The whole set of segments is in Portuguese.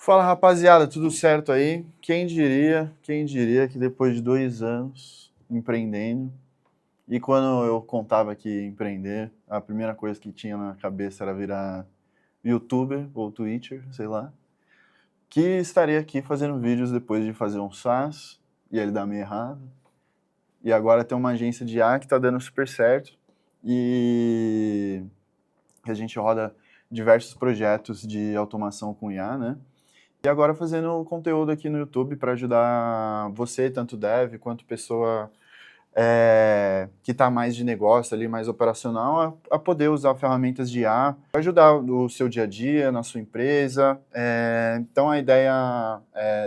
Fala, rapaziada, tudo certo aí? Quem diria que depois de 2 anos empreendendo, e quando eu contava que ia empreender, a primeira coisa que tinha na cabeça era virar YouTuber ou Twitcher, sei lá, que estaria aqui fazendo vídeos depois de fazer um SaaS, e ele dá meio errado, e agora tem uma agência de IA que tá dando super certo, e a gente roda diversos projetos de automação com IA, né? E agora fazendo conteúdo aqui no YouTube para ajudar você, tanto dev quanto pessoa que está mais de negócio ali, mais operacional, a poder usar ferramentas de IA para ajudar no seu dia a dia, na sua empresa. Então a ideia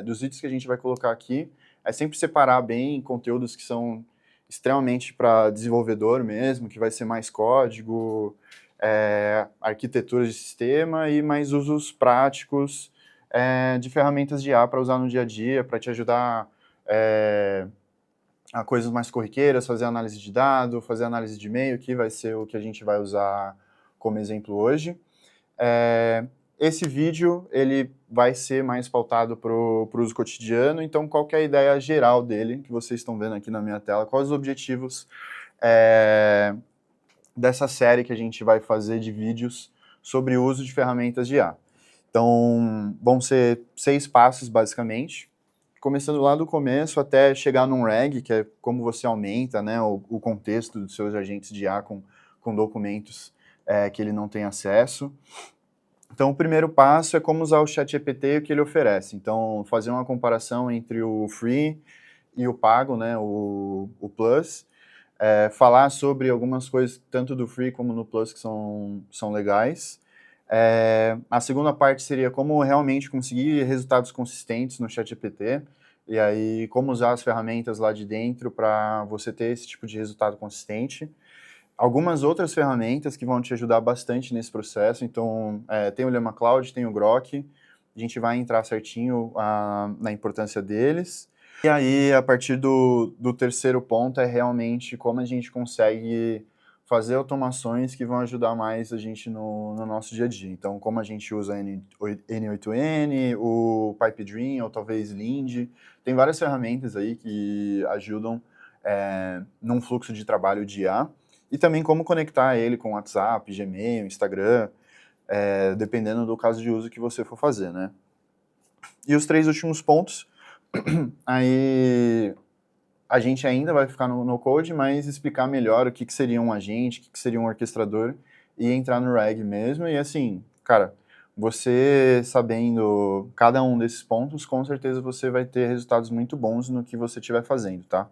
dos vídeos que a gente vai colocar aqui é sempre separar bem conteúdos que são extremamente para desenvolvedor mesmo, que vai ser mais código, arquitetura de sistema e mais usos práticos de ferramentas de IA para usar no dia a dia, para te ajudar a coisas mais corriqueiras, fazer análise de dado, fazer análise de e-mail, que vai ser o que a gente vai usar como exemplo hoje. Esse vídeo ele vai ser mais pautado para o uso cotidiano, então qual que é a ideia geral dele, que vocês estão vendo aqui na minha tela, quais os objetivos dessa série que a gente vai fazer de vídeos sobre o uso de ferramentas de IA. Então, vão ser 6 passos, basicamente, começando lá do começo até chegar num RAG, que é como você aumenta, né, o contexto dos seus agentes de IA com documentos que ele não tem acesso. Então, o primeiro passo é como usar o ChatGPT e o que ele oferece. Então, fazer uma comparação entre o Free e o pago, né, o Plus. Falar sobre algumas coisas, tanto do Free como no Plus, que são legais. A segunda parte seria como realmente conseguir resultados consistentes no ChatGPT, e aí como usar as ferramentas lá de dentro para você ter esse tipo de resultado consistente. Algumas outras ferramentas que vão te ajudar bastante nesse processo, então tem o Llama Cloud, tem o Grok, a gente vai entrar certinho na importância deles. E aí, a partir do terceiro ponto, é realmente como a gente consegue fazer automações que vão ajudar mais a gente no nosso dia a dia. Então, como a gente usa N8N, o Pipedream, ou talvez Lind, tem várias ferramentas aí que ajudam num fluxo de trabalho de IA, e também como conectar ele com WhatsApp, Gmail, Instagram, dependendo do caso de uso que você for fazer, né? E os 3 últimos pontos, aí a gente ainda vai ficar no code, mas explicar melhor o que seria um agente, o que seria um orquestrador, e entrar no RAG mesmo, e assim, cara, você sabendo cada um desses pontos, com certeza você vai ter resultados muito bons no que você estiver fazendo, tá?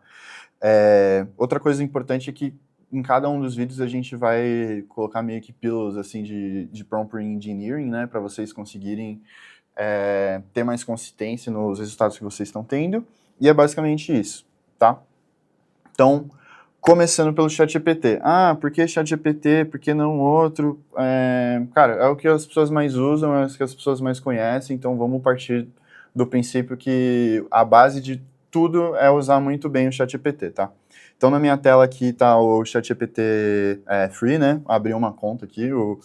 Outra coisa importante é que em cada um dos vídeos a gente vai colocar meio que pílulas assim de prompt engineering, né, para vocês conseguirem ter mais consistência nos resultados que vocês estão tendo, e é basicamente isso, tá? Então, começando pelo ChatGPT. Por que ChatGPT? Por que não outro? Cara, é o que as pessoas mais usam, é o que as pessoas mais conhecem, então vamos partir do princípio que a base de tudo é usar muito bem o ChatGPT, tá? Então, na minha tela aqui tá o ChatGPT Free, né? Abri uma conta aqui, eu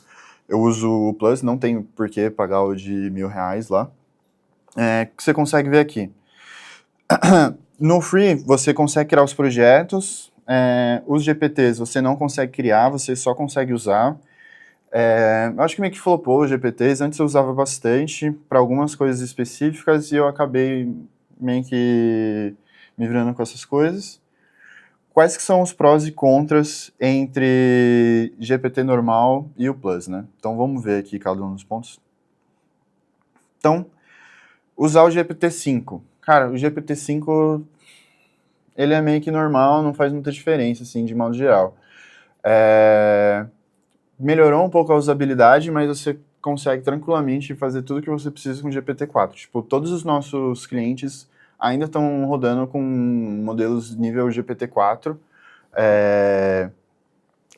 uso o Plus, não tenho por que pagar o de R$1.000 lá. Que você consegue ver aqui. No Free, você consegue criar os projetos. Os GPTs você não consegue criar, você só consegue usar. Eu acho que meio que flopou os GPTs. Antes eu usava bastante para algumas coisas específicas e eu acabei meio que me virando com essas coisas. Quais que são os prós e contras entre GPT normal e o Plus, né? Então vamos ver aqui cada um dos pontos. Então, usar o GPT-5. Cara, o GPT-5, ele é meio que normal, não faz muita diferença, assim, de modo geral. Melhorou um pouco a usabilidade, mas você consegue tranquilamente fazer tudo que você precisa com o GPT-4. Tipo, todos os nossos clientes ainda estão rodando com modelos nível GPT-4,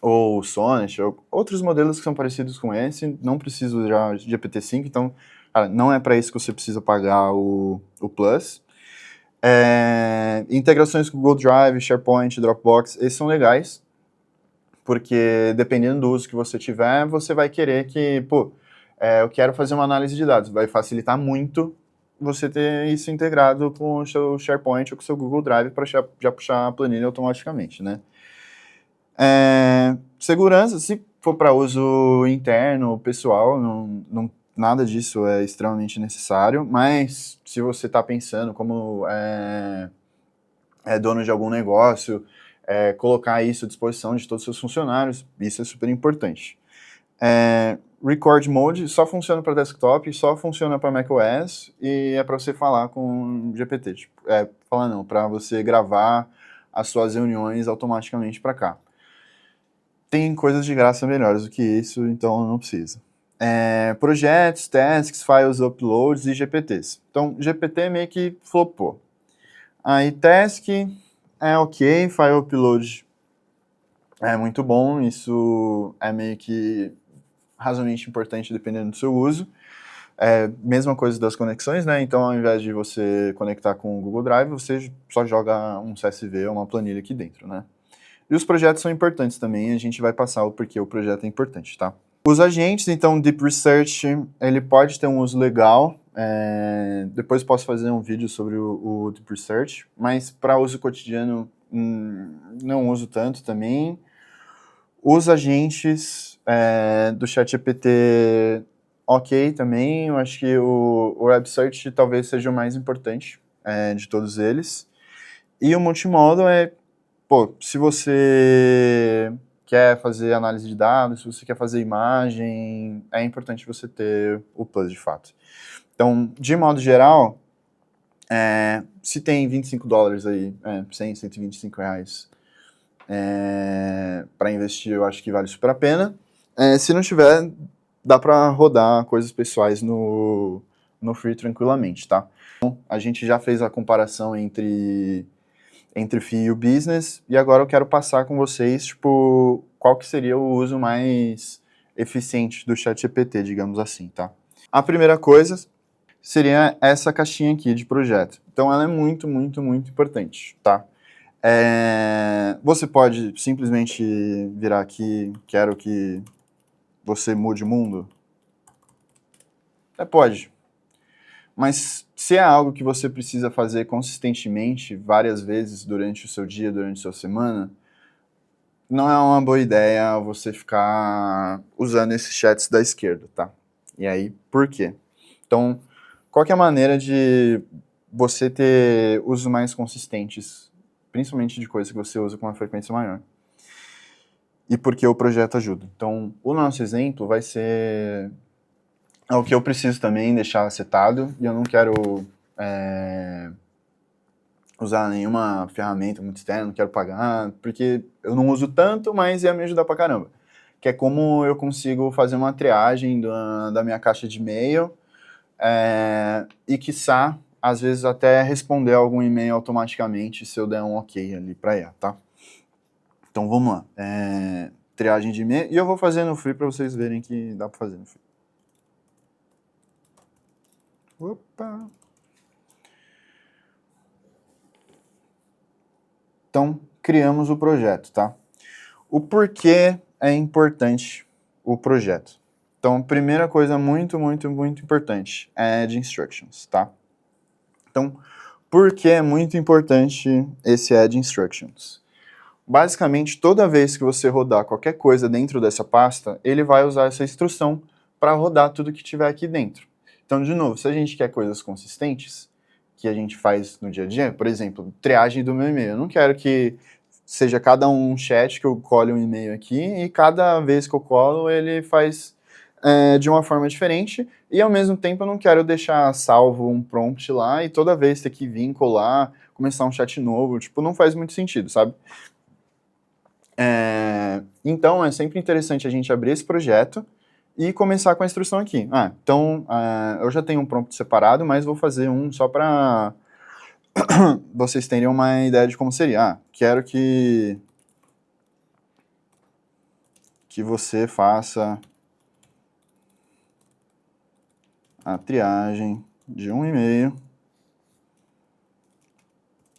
ou Sonnet, ou outros modelos que são parecidos com esse, não precisa usar GPT-5, então não é para isso que você precisa pagar o Plus. Integrações com Google Drive, SharePoint, Dropbox, esses são legais, porque dependendo do uso que você tiver, você vai querer que, eu quero fazer uma análise de dados. Vai facilitar muito você ter isso integrado com o seu SharePoint ou com o seu Google Drive para já puxar a planilha automaticamente, né? Segurança, se for para uso interno, pessoal, nada disso é extremamente necessário, mas se você está pensando como dono de algum negócio, colocar isso à disposição de todos os seus funcionários, isso é super importante. Record Mode só funciona para desktop, só funciona para macOS e é para você falar com GPT. Tipo, falar não, para você gravar as suas reuniões automaticamente para cá. Tem coisas de graça melhores do que isso, então não precisa. Projetos, tasks, files, uploads e GPTs. Então, GPT meio que flopou. Aí, task é ok, file upload é muito bom, isso é meio que razoavelmente importante dependendo do seu uso. Mesma coisa das conexões, né? Então, ao invés de você conectar com o Google Drive, você só joga um CSV ou uma planilha aqui dentro, né? E os projetos são importantes também, a gente vai passar o porquê o projeto é importante, tá? Os agentes, então, Deep Research, ele pode ter um uso legal, depois posso fazer um vídeo sobre o Deep Research, mas para uso cotidiano não uso tanto também. Os agentes do ChatGPT, ok também, eu acho que o Web Search talvez seja o mais importante de todos eles. E o Multimodal se você quer fazer análise de dados, se você quer fazer imagem, é importante você ter o Plus de fato. Então, de modo geral, se tem $25 aí, 100, 125 reais para investir, eu acho que vale super a pena. Se não tiver, dá para rodar coisas pessoais no Free tranquilamente, tá? Então, a gente já fez a comparação entre FII e o Business, e agora eu quero passar com vocês, tipo, qual que seria o uso mais eficiente do ChatGPT, digamos assim, tá? A primeira coisa seria essa caixinha aqui de projeto. Então, ela é muito, muito, muito importante, tá? Você pode simplesmente virar aqui, quero que você mude o mundo? Pode. Mas se é algo que você precisa fazer consistentemente, várias vezes durante o seu dia, durante a sua semana, não é uma boa ideia você ficar usando esses chats da esquerda, tá? E aí, por quê? Então, qual que é a maneira de você ter usos mais consistentes, principalmente de coisas que você usa com uma frequência maior? E por que o projeto ajuda? Então, o nosso exemplo vai ser o que eu preciso também deixar setado, e eu não quero usar nenhuma ferramenta muito externa, não quero pagar, porque eu não uso tanto, mas ia me ajudar pra caramba. Que é como eu consigo fazer uma triagem da minha caixa de e-mail e, quiçá, às vezes até responder algum e-mail automaticamente se eu der um ok ali pra IA, tá? Então vamos lá. Triagem de e-mail, e eu vou fazer no Free pra vocês verem que dá pra fazer no Free. Opa! Então, criamos o projeto, tá? O porquê é importante o projeto. Então, primeira coisa muito, muito, muito importante é add instructions, tá? Então, por que é muito importante esse add instructions? Basicamente, toda vez que você rodar qualquer coisa dentro dessa pasta, ele vai usar essa instrução para rodar tudo que tiver aqui dentro. Então, de novo, se a gente quer coisas consistentes, que a gente faz no dia a dia, por exemplo, triagem do meu e-mail. Eu não quero que seja cada um chat que eu cole um e-mail aqui e cada vez que eu colo ele faz de uma forma diferente e ao mesmo tempo eu não quero deixar salvo um prompt lá e toda vez ter que vir, colar, começar um chat novo, tipo, não faz muito sentido, sabe? Então é sempre interessante a gente abrir esse projeto e começar com a instrução aqui. Então eu já tenho um prompt separado, mas vou fazer um só para vocês terem uma ideia de como seria. Quero que você faça a triagem de um e-mail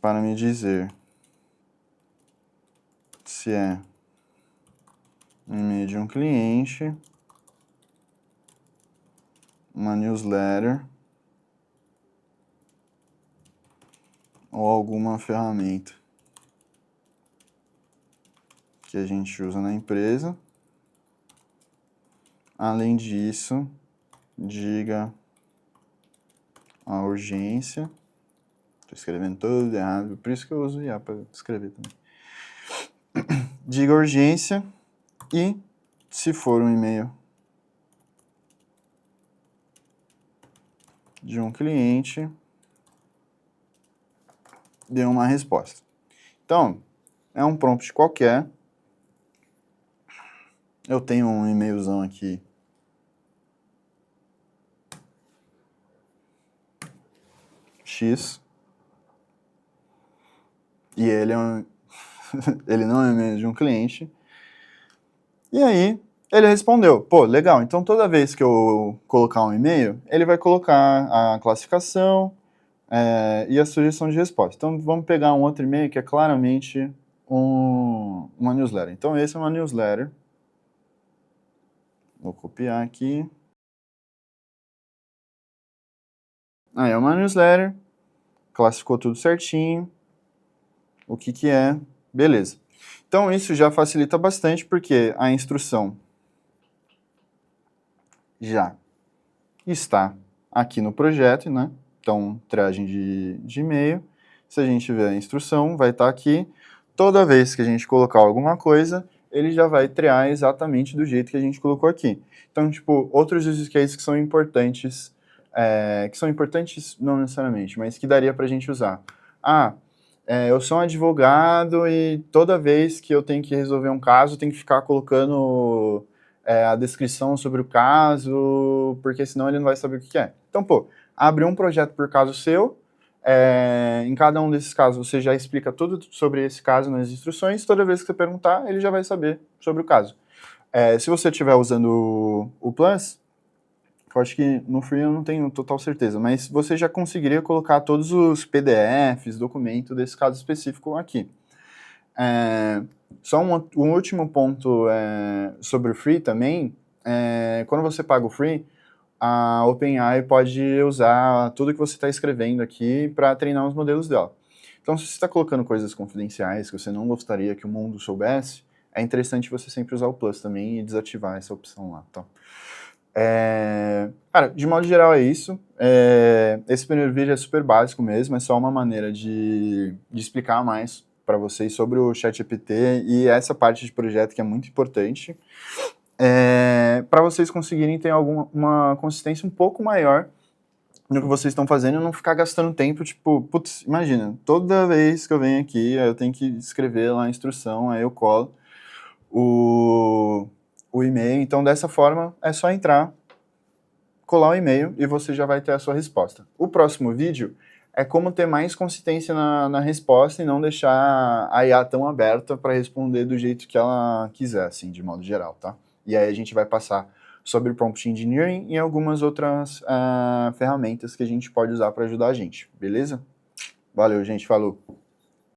para me dizer se é um e-mail de um cliente uma newsletter ou alguma ferramenta que a gente usa na empresa. Além disso, diga a urgência. Estou escrevendo tudo errado, por isso que eu uso o IA para escrever também. Diga a urgência e, se for um e-mail de um cliente, dê uma resposta. Então, é um prompt qualquer. Eu tenho um e-mailzão aqui X e ele é ele não é um e-mail de um cliente. E aí ele respondeu, pô, legal, então toda vez que eu colocar um e-mail, ele vai colocar a classificação e a sugestão de resposta. Então vamos pegar um outro e-mail que é claramente uma newsletter. Então esse é uma newsletter. Vou copiar aqui. Aí é uma newsletter, classificou tudo certinho, o que que é, beleza. Então isso já facilita bastante porque a instrução já está aqui no projeto, né? Então, triagem de e-mail. Se a gente ver a instrução, vai estar aqui. Toda vez que a gente colocar alguma coisa, ele já vai triar exatamente do jeito que a gente colocou aqui. Então, tipo, outros use cases que são importantes não necessariamente, mas que daria para a gente usar. Eu sou um advogado e toda vez que eu tenho que resolver um caso, eu tenho que ficar colocando a descrição sobre o caso, porque senão ele não vai saber o que é. Então, pô, abre um projeto por caso seu, em cada um desses casos você já explica tudo sobre esse caso nas instruções, toda vez que você perguntar, ele já vai saber sobre o caso. Se você estiver usando o Plus, eu acho que no Free eu não tenho total certeza, mas você já conseguiria colocar todos os PDFs, documento desse caso específico aqui. Só um último ponto sobre o Free também, quando você paga o Free, a OpenAI pode usar tudo que você está escrevendo aqui para treinar os modelos dela. Então, se você está colocando coisas confidenciais que você não gostaria que o mundo soubesse, é interessante você sempre usar o Plus também e desativar essa opção lá, tá? Cara, de modo geral é isso. Esse primeiro vídeo é super básico mesmo, é só uma maneira de explicar mais para vocês sobre o ChatGPT e essa parte de projeto que é muito importante, para vocês conseguirem ter uma consistência um pouco maior no que vocês estão fazendo e não ficar gastando tempo, tipo, putz, imagina, toda vez que eu venho aqui, eu tenho que escrever lá a instrução, aí eu colo o e-mail. Então, dessa forma, é só entrar, colar o e-mail e você já vai ter a sua resposta. O próximo vídeo é como ter mais consistência na resposta e não deixar a IA tão aberta para responder do jeito que ela quiser, assim, de modo geral, tá? E aí a gente vai passar sobre Prompt Engineering e algumas outras ferramentas que a gente pode usar para ajudar a gente, beleza? Valeu, gente, falou!